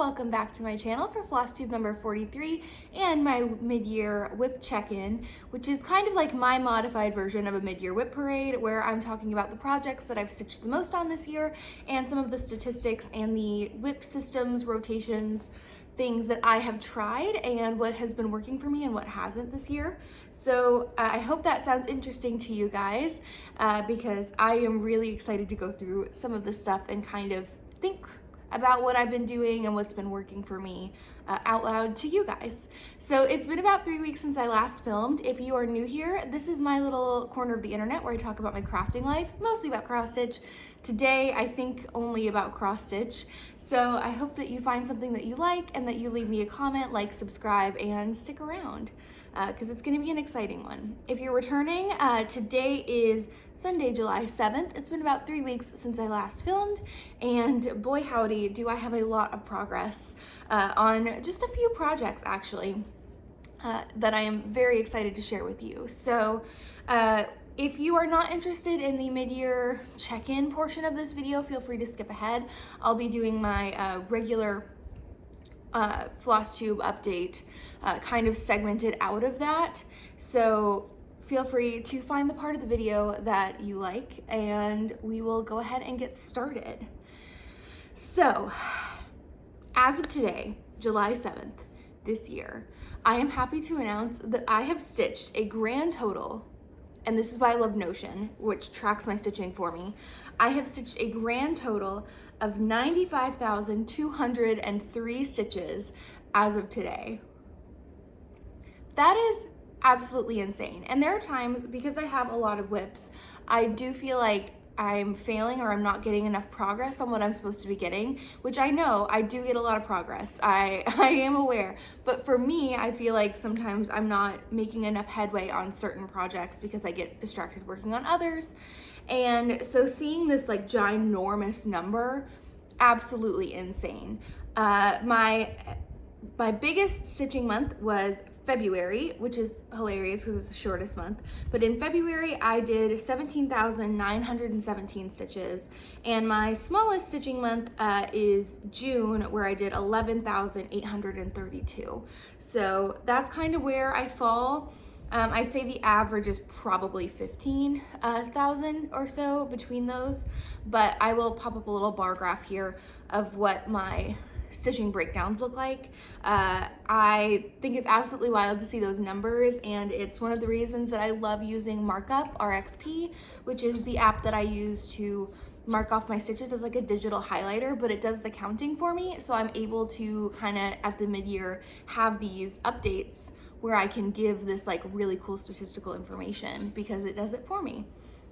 welcome back to my channel for Flosstube number 43 and my mid-year WIP check-in, which is kind of like my modified version of a mid-year WIP parade where I'm talking about the projects that I've stitched the most on this year and some of the statistics and the WIP systems, rotations, things that I have tried and what has been working for me and what hasn't this year. So I hope that sounds interesting to you guys because I am really excited to go through some of this stuff and kind of think about what I've been doing and what's been working for me out loud to you guys. So it's been about 3 weeks since I last filmed. If you are new here, this is my little corner of the internet where I talk about my crafting life, mostly about cross stitch. Today, I think only about cross stitch. So I hope that you find something that you like and that you leave me a comment, like, subscribe, and stick around because it's gonna be an exciting one. If you're returning, today is Sunday, July 7th. It's been about 3 weeks since I last filmed, and boy howdy, do I have a lot of progress on just a few projects actually that I am very excited to share with you. So if you are not interested in the mid-year check-in portion of this video, feel free to skip ahead. I'll be doing my regular Flosstube update kind of segmented out of that. So feel free to find the part of the video that you like and we will go ahead and get started. So as of today, July 7th this year, I am happy to announce that I have stitched a grand total, and this is why I love Notion, which tracks my stitching for me. I have stitched a grand total of 95,203 stitches as of today. That is absolutely insane. And there are times, because I have a lot of WIPs, I do feel like I'm failing or I'm not getting enough progress on what I'm supposed to be getting, which I know I do get a lot of progress. I am aware, but for me, I feel like sometimes I'm not making enough headway on certain projects because I get distracted working on others. And so seeing this like ginormous number, absolutely insane. My biggest stitching month was February, which is hilarious because it's the shortest month. But in February, I did 17,917 stitches. And my smallest stitching month is June, where I did 11,832. So that's kind of where I fall. I'd say the average is probably 15,000 or so between those. But I will pop up a little bar graph here of what my stitching breakdowns look like. I think it's absolutely wild to see those numbers, and it's one of the reasons that I love using Markup RXP, which is the app that I use to mark off my stitches as like a digital highlighter, but it does the counting for me, so I'm able to kind of at the mid-year have these updates where I can give this like really cool statistical information because it does it for me.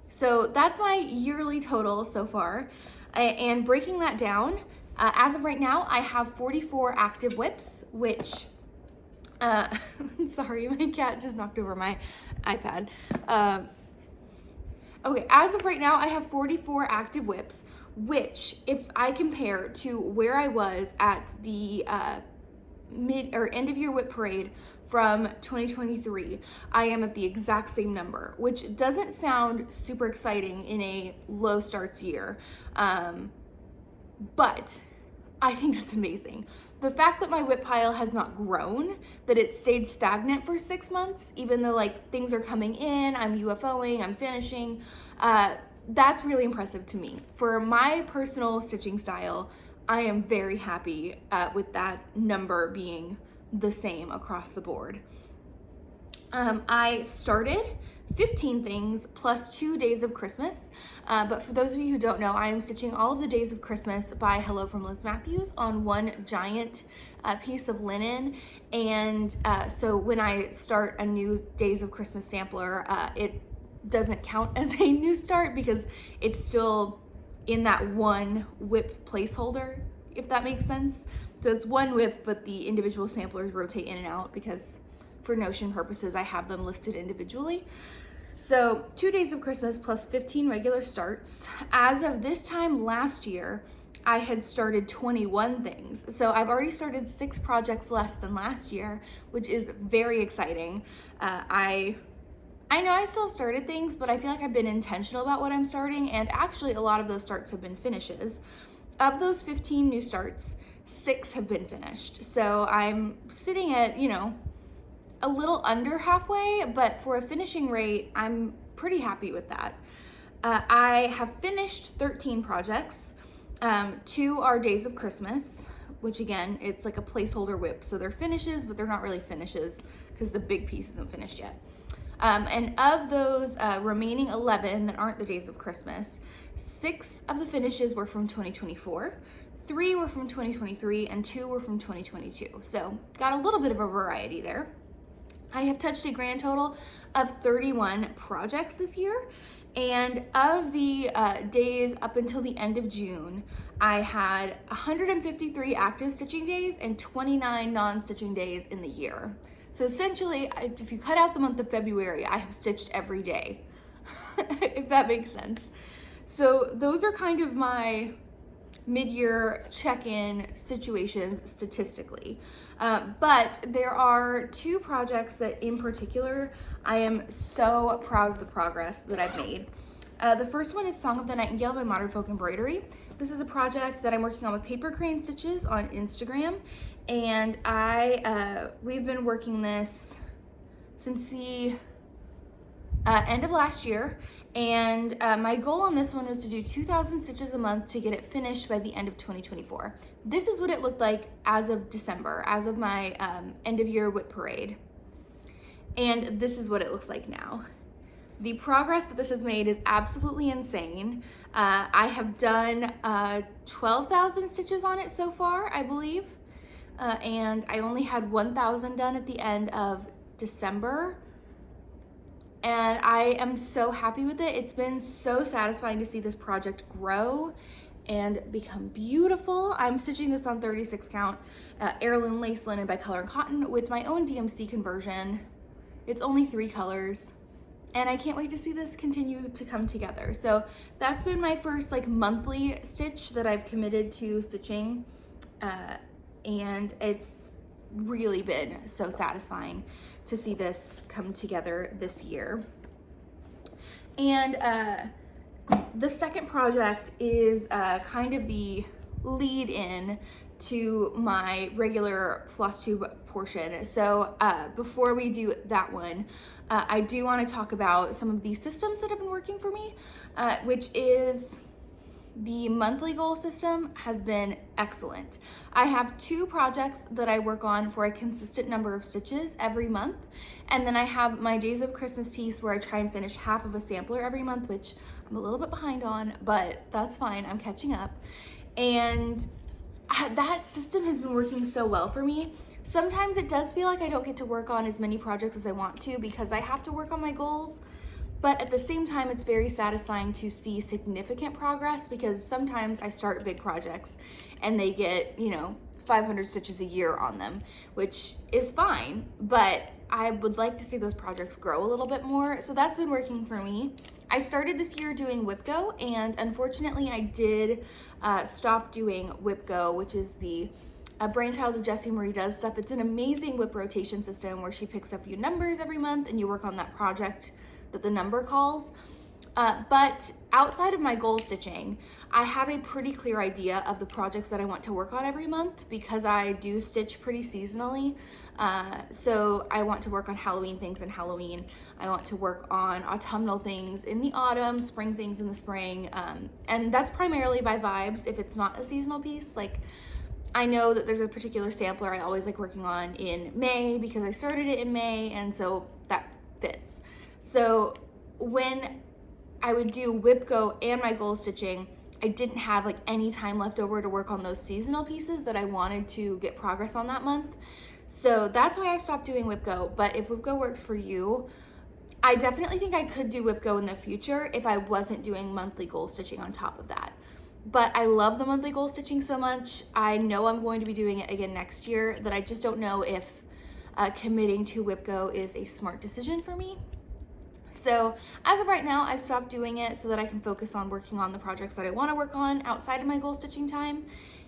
So that's my yearly total so far, and breaking that down, as of right now, I have 44 active WIPs, which, sorry, my cat just knocked over my iPad. Okay, as of right now, I have 44 active WIPs, which if I compare to where I was at the end of year WIP parade from 2023, I am at the exact same number, which doesn't sound super exciting in a low starts year. But I think that's amazing. The fact that my WIP pile has not grown, that it stayed stagnant for 6 months, even though like things are coming in, I'm UFOing, I'm finishing, that's really impressive to me. For my personal stitching style, I am very happy with that number being the same across the board. I started 15 things plus 2 days of Christmas. But for those of you who don't know, I am stitching all of the days of Christmas by Hello from Liz Matthews on one giant piece of linen. And so when I start a new days of Christmas sampler, it doesn't count as a new start because it's still in that one WIP placeholder, if that makes sense. So it's one WIP, but the individual samplers rotate in and out because for Notion purposes, I have them listed individually. So 2 days of Christmas plus 15 regular starts. As of this time last year, I had started 21 things. So I've already started 6 projects less than last year, which is very exciting. I know I still have started things, but I feel like I've been intentional about what I'm starting, and actually a lot of those starts have been finishes. Of those 15 new starts, 6 have been finished. So I'm sitting at, you know, a little under halfway, but for a finishing rate, I'm pretty happy with that. I have finished 13 projects. 2 are days of Christmas, which again, it's like a placeholder WIP. So they're finishes, but they're not really finishes because the big piece isn't finished yet. And of those remaining 11 that aren't the days of Christmas, 6 of the finishes were from 2024, 3 were from 2023, and 2 were from 2022. So got a little bit of a variety there. I have touched a grand total of 31 projects this year. And of the days up until the end of June, I had 153 active stitching days and 29 non-stitching days in the year. So essentially, if you cut out the month of February, I have stitched every day, if that makes sense. So those are kind of my mid-year check-in situations statistically. But there are 2 projects that in particular, I am so proud of the progress that I've made. The first one is Song of the Nightingale by Modern Folk Embroidery. This is a project that I'm working on with paper crane stitches on Instagram. And we've been working this since the end of last year. And my goal on this one was to do 2,000 stitches a month to get it finished by the end of 2024. This is what it looked like as of December, as of my end of year WIP parade. And this is what it looks like now. The progress that this has made is absolutely insane. I have done 12,000 stitches on it so far, I believe. And I only had 1,000 done at the end of December. And I am so happy with it. It's been so satisfying to see this project grow and become beautiful. I'm stitching this on 36 count heirloom lace linen by Color and Cotton with my own DMC conversion. It's only 3 colors. And I can't wait to see this continue to come together. So that's been my first like monthly stitch that I've committed to stitching. And it's really been so satisfying to see this come together this year. And the second project is kind of the lead in to my regular Flosstube portion. So before we do that one, I do want to talk about some of the systems that have been working for me, which is the monthly goal system has been excellent. I have 2 projects that I work on for a consistent number of stitches every month. And then I have my Days of Christmas piece where I try and finish half of a sampler every month, which I'm a little bit behind on, but that's fine, I'm catching up. And that system has been working so well for me. Sometimes it does feel like I don't get to work on as many projects as I want to because I have to work on my goals. But at the same time, it's very satisfying to see significant progress because sometimes I start big projects and they get, 500 stitches a year on them, which is fine, but I would like to see those projects grow a little bit more. So that's been working for me. I started this year doing WIP Go, and unfortunately I did stop doing WIP Go, which is the brainchild of Jessie Marie Does Stuff. It's an amazing WIP rotation system where she picks up a few numbers every month and you work on that project that the number calls. But outside of my goal stitching, I have a pretty clear idea of the projects that I want to work on every month because I do stitch pretty seasonally. So I want to work on Halloween things in Halloween. I want to work on autumnal things in the autumn, spring things in the spring. And that's primarily by vibes if it's not a seasonal piece. Like I know that there's a particular sampler I always like working on in May because I started it in May, and so that fits. So when I would do WIP Go and my goal stitching, I didn't have like any time left over to work on those seasonal pieces that I wanted to get progress on that month. So that's why I stopped doing WIP Go. But if WIP Go works for you, I definitely think I could do WIP Go in the future if I wasn't doing monthly goal stitching on top of that. But I love the monthly goal stitching so much. I know I'm going to be doing it again next year, that I just don't know if committing to WIP Go is a smart decision for me. So as of right now, I've stopped doing it so that I can focus on working on the projects that I want to work on outside of my goal stitching time.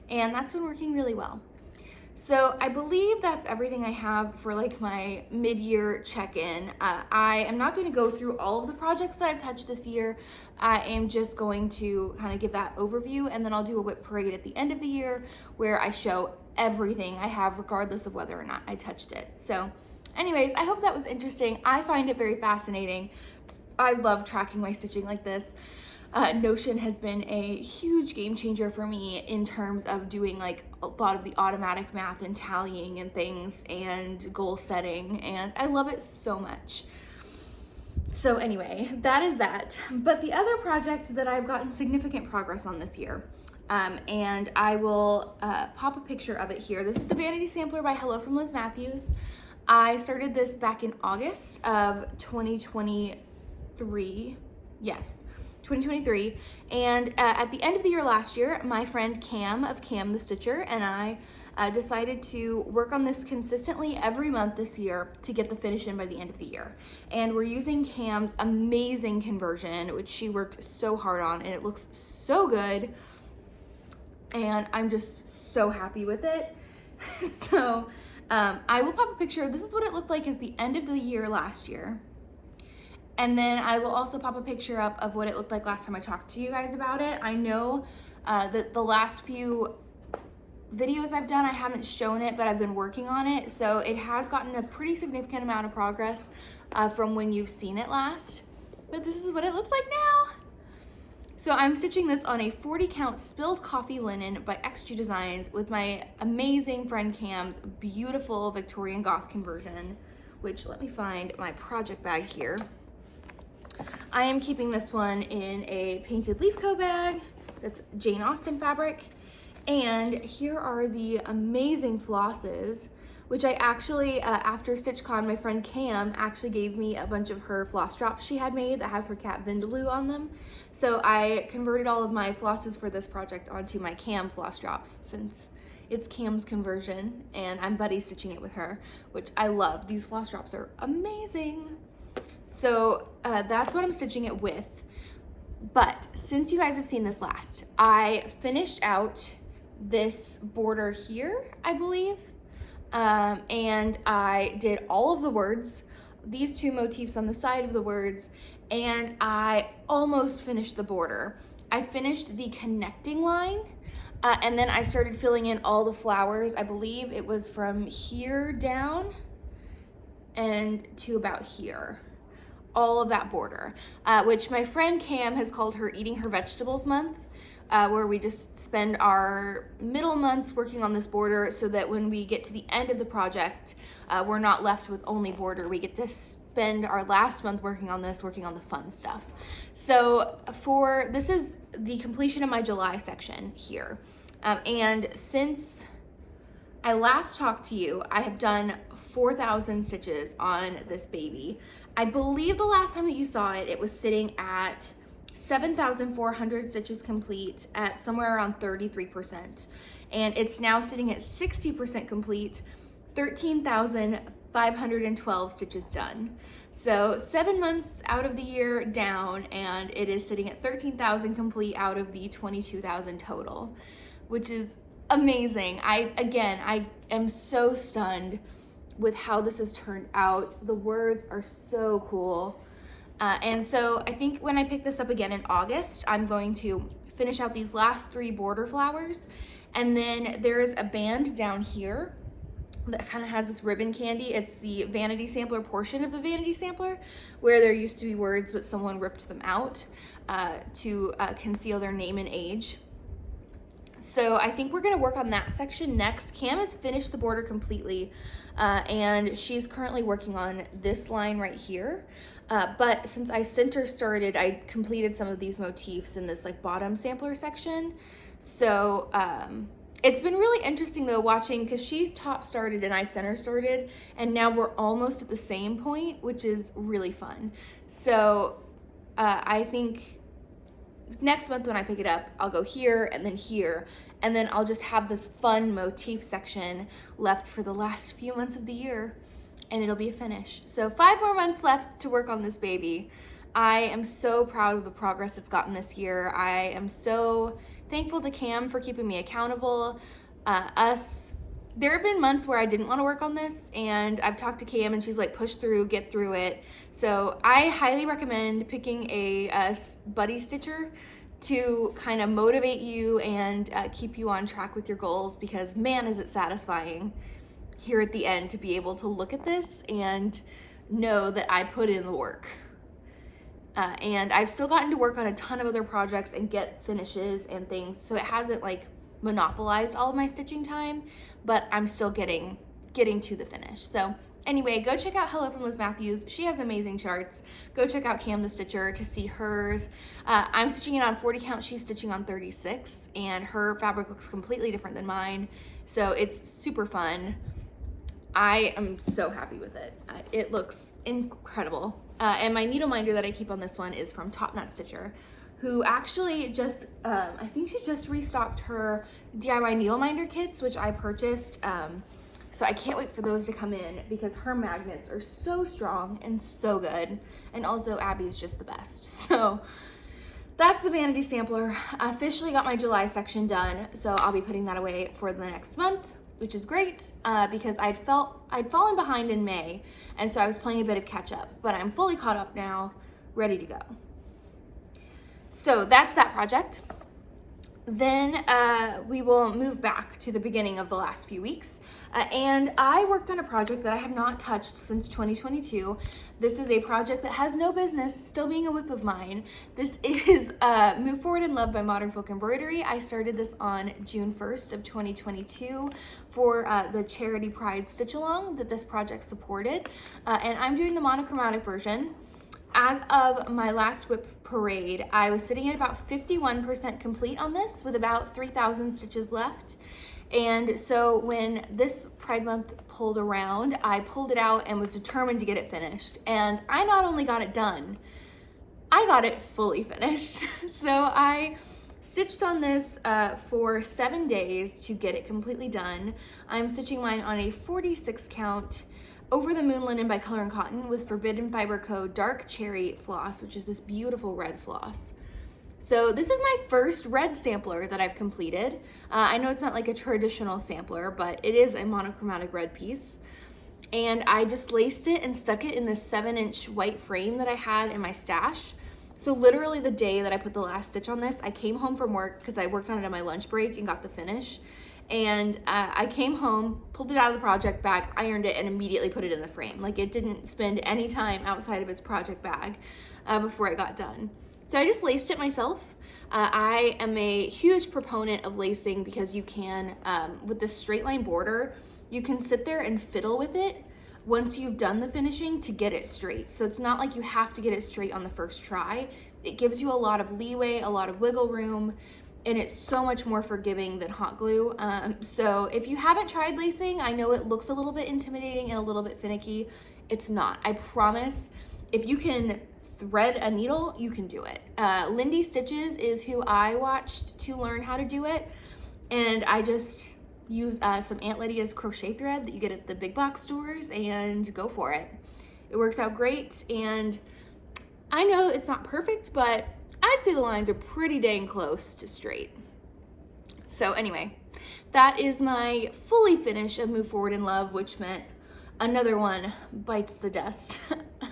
And that's been working really well. So I believe that's everything I have for like my mid-year check-in. I am not going to go through all of the projects that I've touched this year. I am just going to kind of give that overview, and then I'll do a WIP parade at the end of the year where I show everything I have regardless of whether or not I touched it. So anyways, I hope that was interesting. I find it very fascinating. I love tracking my stitching like this. Notion has been a huge game changer for me in terms of doing like a lot of the automatic math and tallying and things and goal setting, and I love it so much. So anyway, that is that. But the other project that I've gotten significant progress on this year, and I will pop a picture of it here. This is the Vanity Sampler by Hello from Liz Matthews. I started this back in August of 2023. Yes. 2023, and at the end of the year last year, my friend Cam of Cam the Stitcher and I decided to work on this consistently every month this year to get the finish in by the end of the year. And we're using Cam's amazing conversion, which she worked so hard on, and it looks so good, and I'm just so happy with it. So I will pop a picture. This is what it looked like at the end of the year last year. And then I will also pop a picture up of what it looked like last time I talked to you guys about it. I know that the last few videos I've done, I haven't shown it, but I've been working on it. So it has gotten a pretty significant amount of progress from when you've seen it last. But this is what it looks like now. So I'm stitching this on a 40 count spilled coffee linen by XG Designs with my amazing friend Cam's beautiful Victorian Goth conversion, which, let me find my project bag here. I am keeping this one in a painted leaf co bag that's Jane Austen fabric, and here are the amazing flosses, which I actually, after StitchCon, my friend Cam actually gave me a bunch of her floss drops she had made that has her cat Vindaloo on them. So I converted all of my flosses for this project onto my Cam floss drops, since it's Cam's conversion and I'm buddy stitching it with her, which I love. These floss drops are amazing. So that's what I'm stitching it with. But since you guys have seen this last, I finished out this border here, I believe. And I did all of the words, these two motifs on the side of the words, and I almost finished the border. I finished the connecting line, and then I started filling in all the flowers. I believe it was from here down and to about here. All of that border, which my friend Cam has called her Eating Her Vegetables month, where we just spend our middle months working on this border so that when we get to the end of the project, we're not left with only border. We get to spend our last month working on this, working on the fun stuff. So this is the completion of my July section here. And since I last talked to you, I have done 4,000 stitches on this baby. I believe the last time that you saw it, it was sitting at 7,400 stitches complete at somewhere around 33%. And it's now sitting at 60% complete, 13,512 stitches done. So 7 months out of the year down, and it is sitting at 13,000 complete out of the 22,000 total, which is amazing. I am so stunned with how this has turned out. The words are so cool. And so I think when I pick this up again in August, I'm going to finish out these last 3 border flowers. And then there is a band down here that kind of has this ribbon candy. It's the Vanity Sampler portion of the Vanity Sampler, where there used to be words, but someone ripped them out to conceal their name and age. So I think we're gonna work on that section next. Cam has finished the border completely, and she's currently working on this line right here. But since I center started, I completed some of these motifs in this like bottom sampler section. So it's been really interesting though watching, because she's top started and I center started, and now we're almost at the same point, which is really fun. So I think next month when I pick it up, I'll go here, and then I'll just have this fun motif section left for the last few months of the year, and it'll be a finish. So 5 more months left to work on this baby. I am so proud of the progress it's gotten this year. I am so thankful to Cam for keeping me accountable. Us there have been months where I didn't want to work on this, and I've talked to Cam and she's like, push through, get through it. So I highly recommend picking a buddy stitcher to kind of motivate you and keep you on track with your goals, because man, is it satisfying here at the end to be able to look at this and know that I put in the work. And I've still gotten to work on a ton of other projects and get finishes and things, so it hasn't like monopolized all of my stitching time, but I'm still getting to the finish. So anyway, go check out Hello from Liz Matthews. She has amazing charts. Go check out Cam the Stitcher to see hers. I'm stitching it on 40 count. She's stitching on 36, and her fabric looks completely different than mine. So it's super fun. I am so happy with it. It looks incredible. And my needle minder that I keep on this one is from Top Knot Stitcher, who actually just, I think she just restocked her DIY needle minder kits, which I purchased. So I can't wait for those to come in, because her magnets are so strong and so good. And also Abby's just the best. So that's the Vanity sampler. I officially got my July section done, so I'll be putting that away for the next month, which is great, because I'd fallen behind in May, and so I was playing a bit of catch up, but I'm fully caught up now, ready to go. So that's that project. Then we will move back to the beginning of the last few weeks. And I worked on a project that I have not touched since 2022. This is a project that has no business still being a WIP of mine. This is Move Forward in Love by Modern Folk Embroidery. I started this on June 1st of 2022 for the Charity Pride Stitch Along that this project supported. And I'm doing the monochromatic version. As of my last WIP parade, I was sitting at about 51% complete on this, with about 3,000 stitches left. And so when this Pride Month pulled around, I pulled it out and was determined to get it finished. And I not only got it done, I got it fully finished. So I stitched on this for 7 days to get it completely done. I'm stitching mine on a 46 count Over the Moon linen by Color and Cotton with Forbidden Fiber Co. Dark Cherry floss, which is this beautiful red floss. So this is my first red sampler that I've completed. I know it's not like a traditional sampler, but it is a monochromatic red piece. And I just laced it and stuck it in this 7-inch white frame that I had in my stash. So literally the day that I put the last stitch on this, I came home from work because I worked on it on my lunch break and got the finish. And I came home, pulled it out of the project bag, ironed it, and immediately put it in the frame. Like, it didn't spend any time outside of its project bag before it got done. So I just laced it myself. I am a huge proponent of lacing because you can, with this straight line border, you can sit there and fiddle with it once you've done the finishing to get it straight. So it's not like you have to get it straight on the first try. It gives you a lot of leeway, a lot of wiggle room, and it's so much more forgiving than hot glue. So if you haven't tried lacing, I know it looks a little bit intimidating and a little bit finicky. It's not. I promise, if you can thread a needle, you can do it. Lindy Stitches is who I watched to learn how to do it, and I just use some Aunt Lydia's crochet thread that you get at the big box stores and go for it. It works out great, and I know it's not perfect, but I'd say the lines are pretty dang close to straight. So anyway, that is my fully finish of Move Forward in Love, which meant another one bites the dust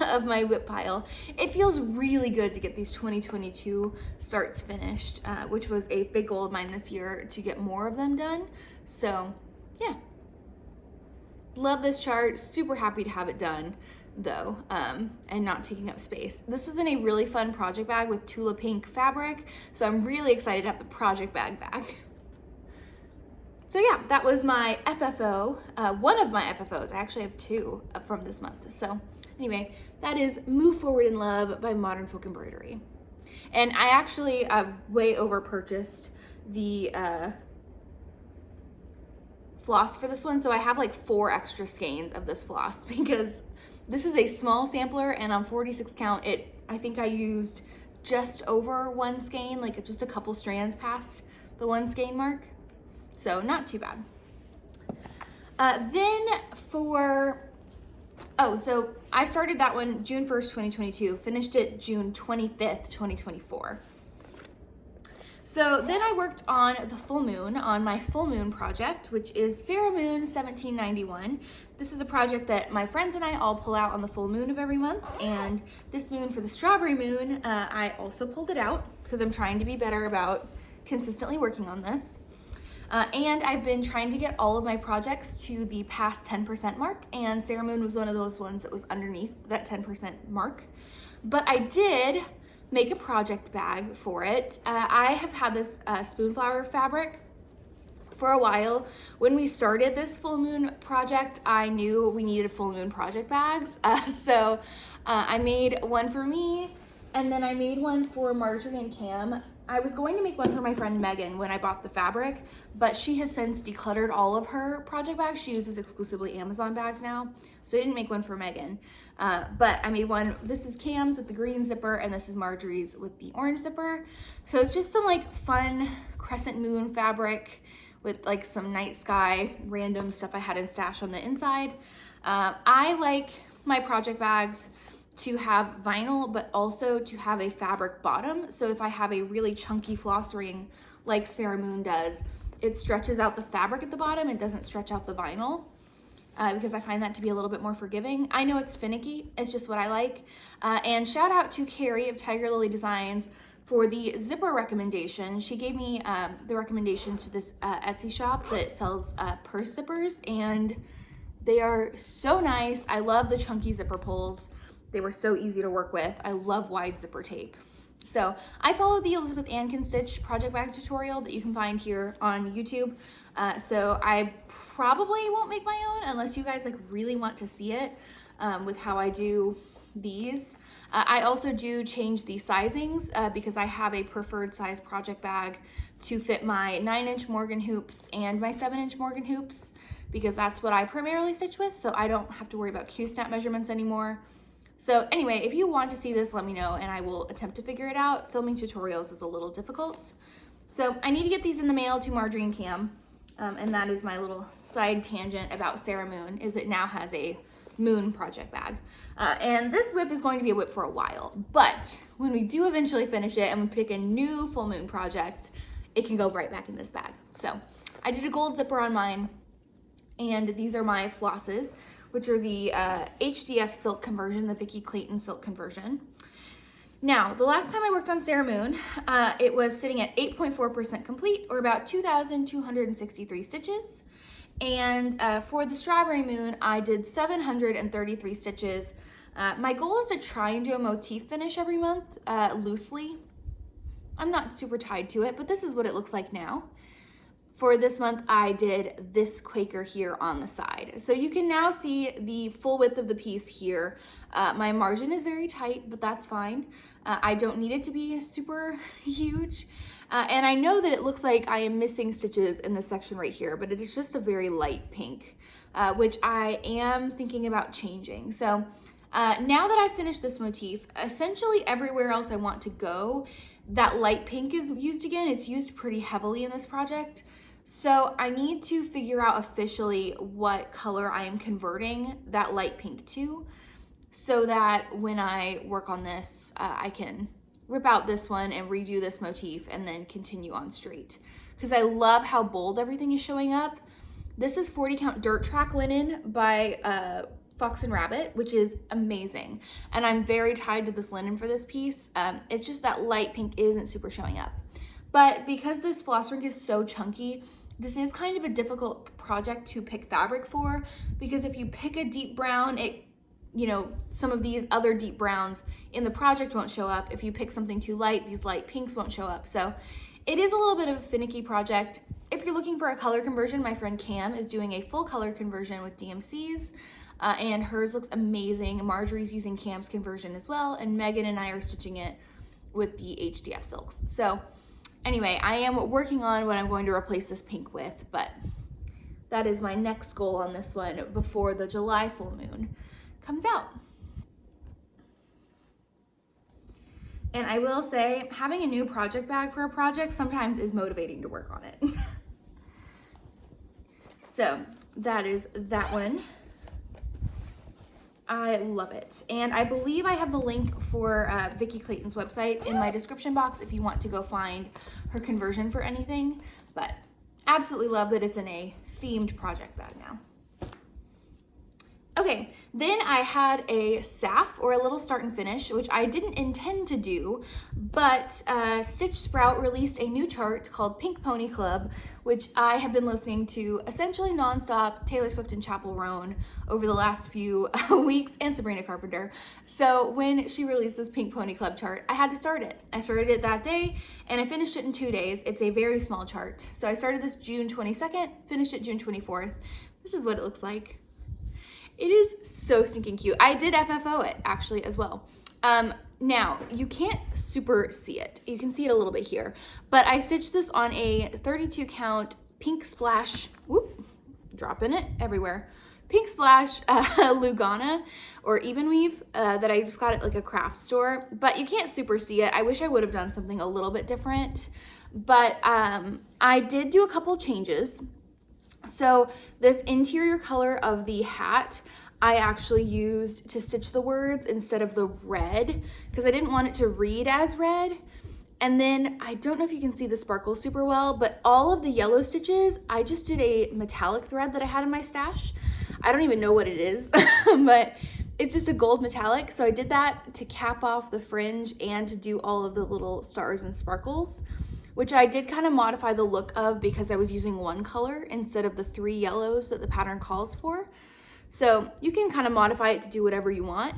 of my WIP pile. It feels really good to get these 2022 starts finished, which was a big goal of mine this year, to get more of them done. So yeah, love this chart, super happy to have it done though, and not taking up space. This is in a really fun project bag with Tula Pink fabric, so I'm really excited to have the project bag back. So yeah, that was my FFO, one of my FFOs. I actually have two from this month. So anyway, that is Move Forward in Love by Modern Folk Embroidery. And I actually way over purchased the floss for this one. So I have like 4 extra skeins of this floss because this is a small sampler, and on 46 count, I think I used just over 1 skein, like just a couple strands past the 1 skein mark. So not too bad. So I started that one June 1st, 2022, finished it June 25th, 2024. So then I worked on the full moon, on my full moon project, which is Sarah Moon 1791. This is a project that my friends and I all pull out on the full moon of every month, and this moon for the strawberry moon, I also pulled it out because I'm trying to be better about consistently working on this. And I've been trying to get all of my projects to the past 10% mark, and Sarah Moon was one of those ones that was underneath that 10% mark. But I did make a project bag for it. I have had this spoonflower fabric for a while. When we started this full moon project, I knew we needed full moon project bags. So I made one for me, and then I made one for Marjorie and Cam. I was going to make one for my friend Megan when I bought the fabric, but she has since decluttered all of her project bags. She uses exclusively Amazon bags now, so I didn't make one for Megan. But I made one. This is Cam's with the green zipper, and this is Marjorie's with the orange zipper. So it's just some like fun crescent moon fabric with like some night sky random stuff I had in stash on the inside. I like my project bags to have vinyl, but also to have a fabric bottom. So if I have a really chunky floss ring like Sarah Moon does, it stretches out the fabric at the bottom and doesn't stretch out the vinyl. Because I find that to be a little bit more forgiving. I know it's finicky, it's just what I like. And shout out to Carrie of Tiger Lily Designs for the zipper recommendation. She gave me the recommendations to this Etsy shop that sells purse zippers, and they are so nice. I love the chunky zipper pulls. They were so easy to work with. I love wide zipper tape. So I followed the Elizabeth Ann Can Stitch project bag tutorial that you can find here on YouTube. So I probably won't make my own unless you guys like really want to see it with how I do these. I also do change the sizings because I have a preferred size project bag to fit my 9-inch Morgan hoops and my 7-inch Morgan hoops, because that's what I primarily stitch with, so I don't have to worry about Q-snap measurements anymore. So anyway, if you want to see this, let me know and I will attempt to figure it out. Filming tutorials is a little difficult. So I need to get these in the mail to Marjorie and Cam. And that is my little side tangent about Sarah Moon, is it now has a moon project bag. And this WIP is going to be a WIP for a while, but when we do eventually finish it and we pick a new full moon project, it can go right back in this bag. So I did a gold zipper on mine, and these are my flosses, which are the HDF silk conversion, the Vicki Clayton silk conversion. Now, the last time I worked on Sarah Moon, it was sitting at 8.4% complete, or about 2,263 stitches. And for the Strawberry Moon, I did 733 stitches. My goal is to try and do a motif finish every month, loosely. I'm not super tied to it, but this is what it looks like now. For this month, I did this Quaker here on the side. So you can now see the full width of the piece here. My margin is very tight, but that's fine. I don't need it to be super huge. And I know that it looks like I am missing stitches in this section right here, but it is just a very light pink, which I am thinking about changing. So now that I've finished this motif, essentially everywhere else I want to go, that light pink is used again. It's used pretty heavily in this project. So I need to figure out officially what color I am converting that light pink to, so that when I work on this, I can rip out this one and redo this motif and then continue on straight. Because I love how bold everything is showing up. This is 40 count dirt track linen by Fox and Rabbit, which is amazing. And I'm very tied to this linen for this piece. It's just that light pink isn't super showing up. But because this floss ring is so chunky, this is kind of a difficult project to pick fabric for, because if you pick a deep brown, some of these other deep browns in the project won't show up. If you pick something too light, these light pinks won't show up. So it is a little bit of a finicky project. If you're looking for a color conversion, my friend Cam is doing a full color conversion with DMCs, and hers looks amazing. Marjorie's using Cam's conversion as well, and Megan and I are stitching it with the HDF Silks. So anyway, I am working on what I'm going to replace this pink with, but that is my next goal on this one before the July full moon comes out. And I will say, having a new project bag for a project sometimes is motivating to work on it. So that is that one. I love it. And I believe I have the link for Vicki Clayton's website in my description box if you want to go find her conversion for anything. But absolutely love that it's in a themed project bag now. Okay, then I had a SAF, or a little start and finish, which I didn't intend to do, but Stitch Sprout released a new chart called Pink Pony Club, which I have been listening to essentially nonstop Taylor Swift and Chappell Roan over the last few weeks, and Sabrina Carpenter. So when she released this Pink Pony Club chart, I had to start it. I started it that day, and I finished it in 2 days. It's a very small chart. So I started this June 22nd, finished it June 24th. This is what it looks like. It is so stinking cute. I did FFO it actually as well. Now you can't super see it. You can see it a little bit here, but I stitched this on a 32 count pink splash, whoop, dropping it everywhere. Pink splash Lugana or even weave that I just got at like a craft store, but you can't super see it. I wish I would have done something a little bit different, but I did do a couple changes. So this interior color of the hat, I actually used to stitch the words instead of the red because I didn't want it to read as red. And then I don't know if you can see the sparkle super well, but all of the yellow stitches, I just did a metallic thread that I had in my stash. I don't even know what it is, but it's just a gold metallic. So I did that to cap off the fringe and to do all of the little stars and sparkles, which I did kind of modify the look of because I was using one color instead of the 3 yellows that the pattern calls for. So you can kind of modify it to do whatever you want.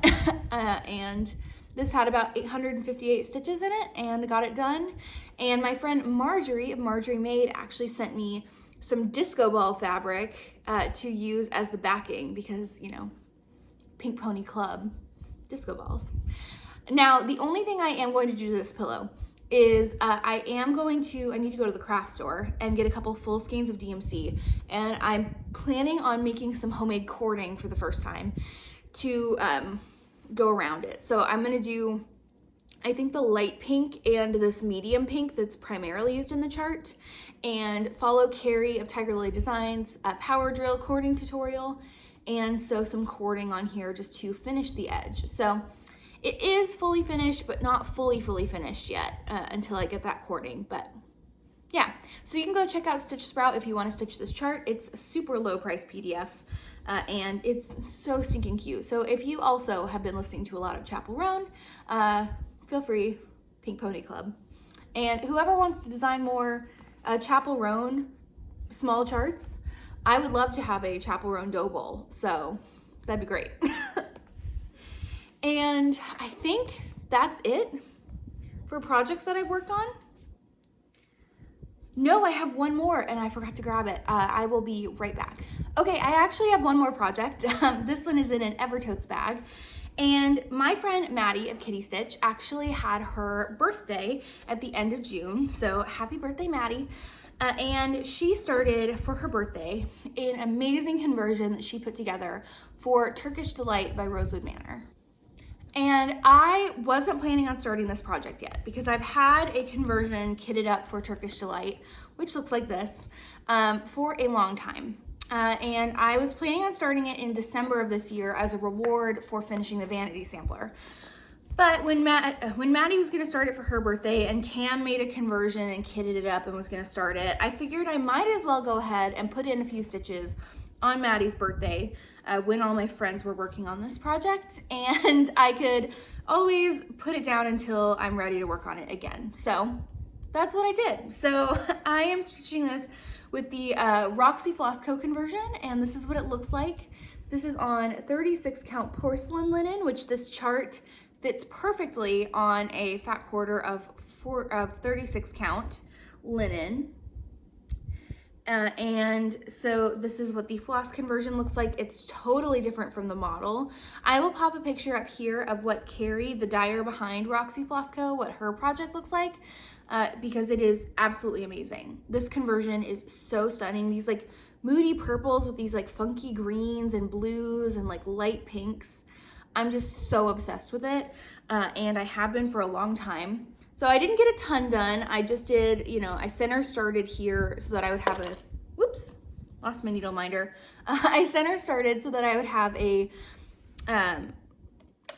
And this had about 858 stitches in it and got it done. And my friend Marjorie of Marjorie Made actually sent me some disco ball fabric to use as the backing because, you know, Pink Pony Club, disco balls. Now, the only thing I am going to do to this pillow is I need to go to the craft store and get a couple full skeins of DMC, and I'm planning on making some homemade cording for the first time to go around it. So I'm gonna do, I think, the light pink and this medium pink that's primarily used in the chart, and follow Carrie of Tiger Lily Designs power drill cording tutorial, and sew some cording on here just to finish the edge. So it is fully finished, but not fully finished yet until I get that cording. But yeah, so you can go check out Stitch Sprout if you want to stitch this chart. It's a super low price PDF and it's so stinking cute. So if you also have been listening to a lot of Chappell Roan, feel free, Pink Pony Club. And whoever wants to design more Chappell Roan small charts, I would love to have a Chappell Roan dough bowl. So that'd be great. And I think that's it for projects that I've worked on. No, I have one more and I forgot to grab it. I will be right back. Okay, I actually have one more project. This one is in an Evertotes bag. And my friend Maddie of Kitty Stitch actually had her birthday at the end of June. So happy birthday, Maddie. And she started for her birthday an amazing conversion that she put together for Turkish Delight by Rosewood Manor. And I wasn't planning on starting this project yet because I've had a conversion kitted up for Turkish Delight, which looks like this, for a long time. And I was planning on starting it in December of this year as a reward for finishing the Vanity sampler. But when Maddie was gonna start it for her birthday and Cam made a conversion and kitted it up and was gonna start it, I figured I might as well go ahead and put in a few stitches on Maddie's birthday when all my friends were working on this project, and I could always put it down until I'm ready to work on it again. So that's what I did. So I am stitching this with the Roxy Floss Co conversion, and this is what it looks like. This is on 36 count porcelain linen, which this chart fits perfectly on a fat quarter of 36 count linen. And so this is what the floss conversion looks like. It's totally different from the model. I will pop a picture up here of what Carrie, the dyer behind Roxy Floss Co, what her project looks like, because it is absolutely amazing. This conversion is so stunning. These like moody purples with these like funky greens and blues and like light pinks. I'm just so obsessed with it, and I have been for a long time. So I didn't get a ton done. I just did, you know, I center started here so that I would have a, whoops, lost my needle minder. I center started so that I would have a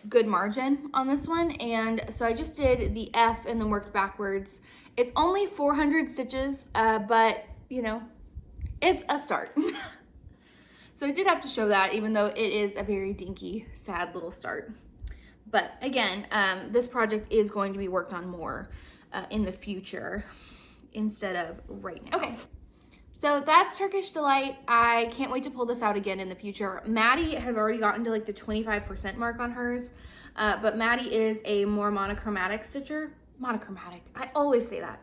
good margin on this one, and so I just did the F and then worked backwards. It's only 400 stitches, but you know, it's a start. So I did have to show that, even though it is a very dinky, sad little start. But again, this project is going to be worked on more in the future instead of right now. Okay. So that's Turkish Delight. I can't wait to pull this out again in the future. Maddie has already gotten to like the 25% mark on hers, but Maddie is a more monochromatic stitcher. Monochromatic, I always say that.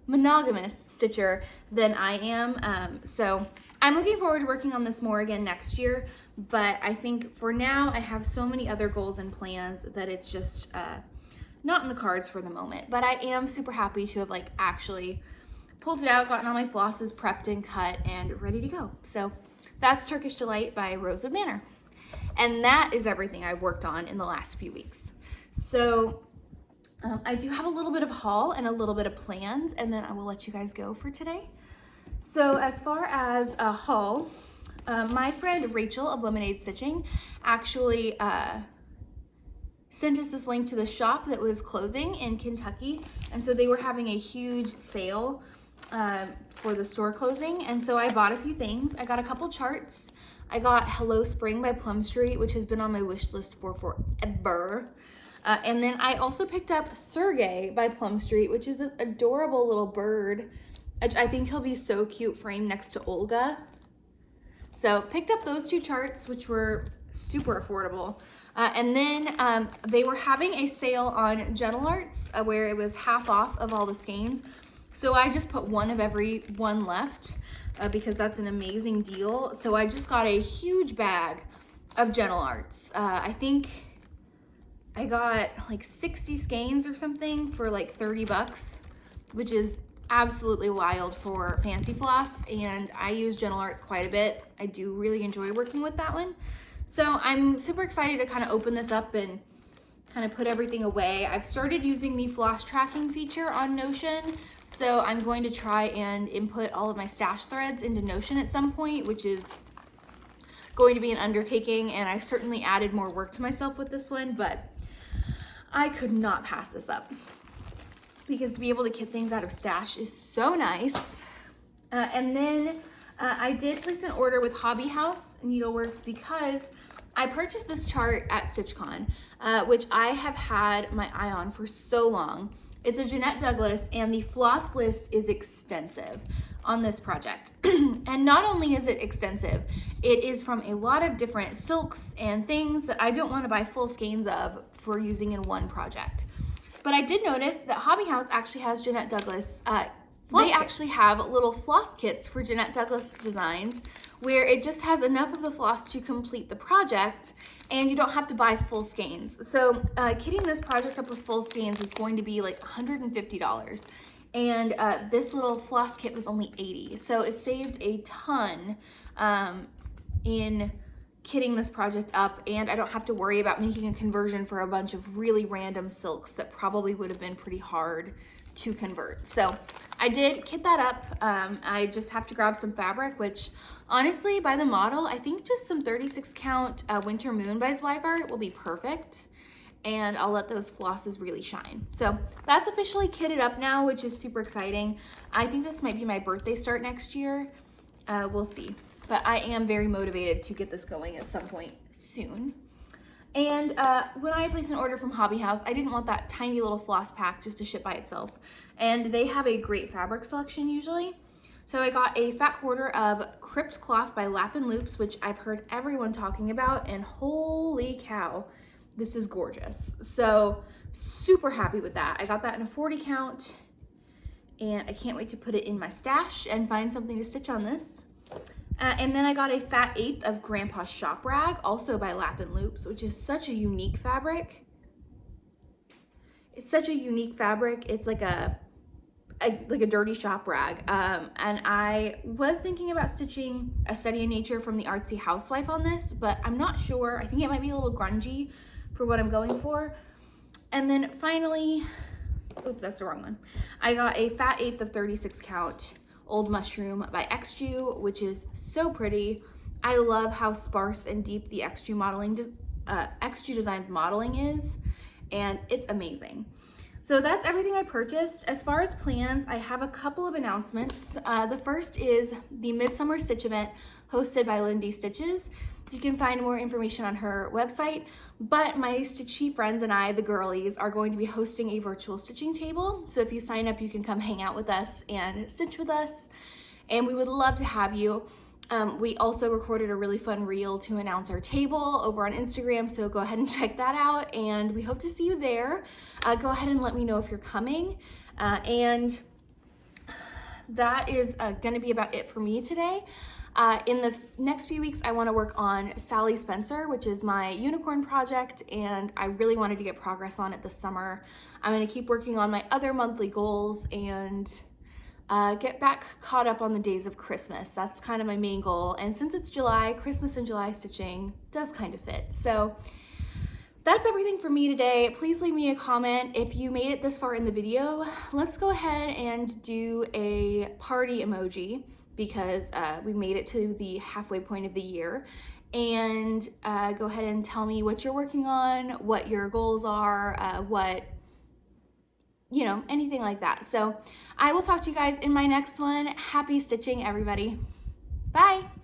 Monogamous stitcher than I am. So I'm looking forward to working on this more again next year, but I think for now I have so many other goals and plans that it's just not in the cards for the moment. But I am super happy to have like actually pulled it out, gotten all my flosses prepped and cut and ready to go. So that's Turkish Delight by Rosewood Manor. And that is everything I've worked on in the last few weeks. So I do have a little bit of haul and a little bit of plans, and then I will let you guys go for today. So as far as a haul, my friend Rachel of Lemonade Stitching actually sent us this link to the shop that was closing in Kentucky. And so they were having a huge sale for the store closing, and so I bought a few things. I got a couple charts. I got Hello Spring by Plum Street, which has been on my wish list for forever. And then I also picked up Sergey by Plum Street, which is this adorable little bird. I think he'll be so cute framed next to Olga. So picked up those two charts, which were super affordable. And then they were having a sale on Gentle Arts where it was half off of all the skeins. So I just put one of every one left because that's an amazing deal. So I just got a huge bag of Gentle Arts. I think I got like 60 skeins or something for like 30 bucks, which is absolutely wild for fancy floss. And I use Gentle Arts quite a bit. I do really enjoy working with that one. So I'm super excited to kind of open this up and kind of put everything away. I've started using the floss tracking feature on Notion. So I'm going to try and input all of my stash threads into Notion at some point, which is going to be an undertaking. And I certainly added more work to myself with this one, but I could not pass this up because to be able to get things out of stash is so nice. And then I did place an order with Hobby House Needleworks because I purchased this chart at StitchCon, which I have had my eye on for so long. It's a Jeanette Douglas, and the floss list is extensive on this project. And not only is it extensive, it is from a lot of different silks and things that I don't want to buy full skeins of for using in one project. But I did notice that Hobby House actually has Jeanette Douglas they actually have little floss kits for Jeanette Douglas designs where it just has enough of the floss to complete the project and you don't have to buy full skeins. So kitting this project up with full skeins was going to be like $150. And this little floss kit was only $80. So it saved a ton in kitting this project up, and I don't have to worry about making a conversion for a bunch of really random silks that probably would have been pretty hard to convert. So I did kit that up. I just have to grab some fabric, which honestly by the model, I think just some 36 count Winter Moon by Zweigart will be perfect. And I'll let those flosses really shine. So that's officially kitted up now, which is super exciting. I think this might be my birthday start next year. We'll see. But I am very motivated to get this going at some point soon. And when I placed an order from Hobby House, I didn't want that tiny little floss pack just to ship by itself. And they have a great fabric selection usually. So I got a fat quarter of Crypt Cloth by Lap and Loops, which I've heard everyone talking about, and holy cow, this is gorgeous. So super happy with that. I got that in a 40 count and I can't wait to put it in my stash and find something to stitch on this. And then I got a fat eighth of Grandpa's Shop Rag, also by Lap and Loops, which is such a unique fabric. It's such a unique fabric. It's like a dirty shop rag. And I was thinking about stitching a Study in Nature from the Artsy Housewife on this, but I'm not sure. I think it might be a little grungy for what I'm going for. And then finally, oops, that's the wrong one. I got a fat eighth of 36 count Old Mushroom by XJU, which is so pretty. I love how sparse and deep the XJU modeling Xtreme Designs modeling is, and it's amazing. So that's everything I purchased. As far as plans, I have a couple of announcements. The first is the Midsummer Stitch event hosted by Lindy Stitches. You can find more information on her website, but my Stitchy friends and I, the girlies, are going to be hosting a virtual stitching table. So if you sign up, you can come hang out with us and stitch with us, and we would love to have you. We also recorded a really fun reel to announce our table over on Instagram, so go ahead and check that out, and we hope to see you there. Go ahead and let me know if you're coming. And that is gonna be about it for me today. In the next few weeks, I wanna work on Sally Spencer, which is my unicorn project, and I really wanted to get progress on it this summer. I'm gonna keep working on my other monthly goals and get back caught up on the days of Christmas. That's kind of my main goal. And since it's July, Christmas and July stitching does kind of fit. So that's everything for me today. Please leave me a comment if you made it this far in the video. Let's go ahead and do a party emoji because we made it to the halfway point of the year. And go ahead and tell me what you're working on, what your goals are, anything like that. So I will talk to you guys in my next one. Happy stitching, everybody. Bye.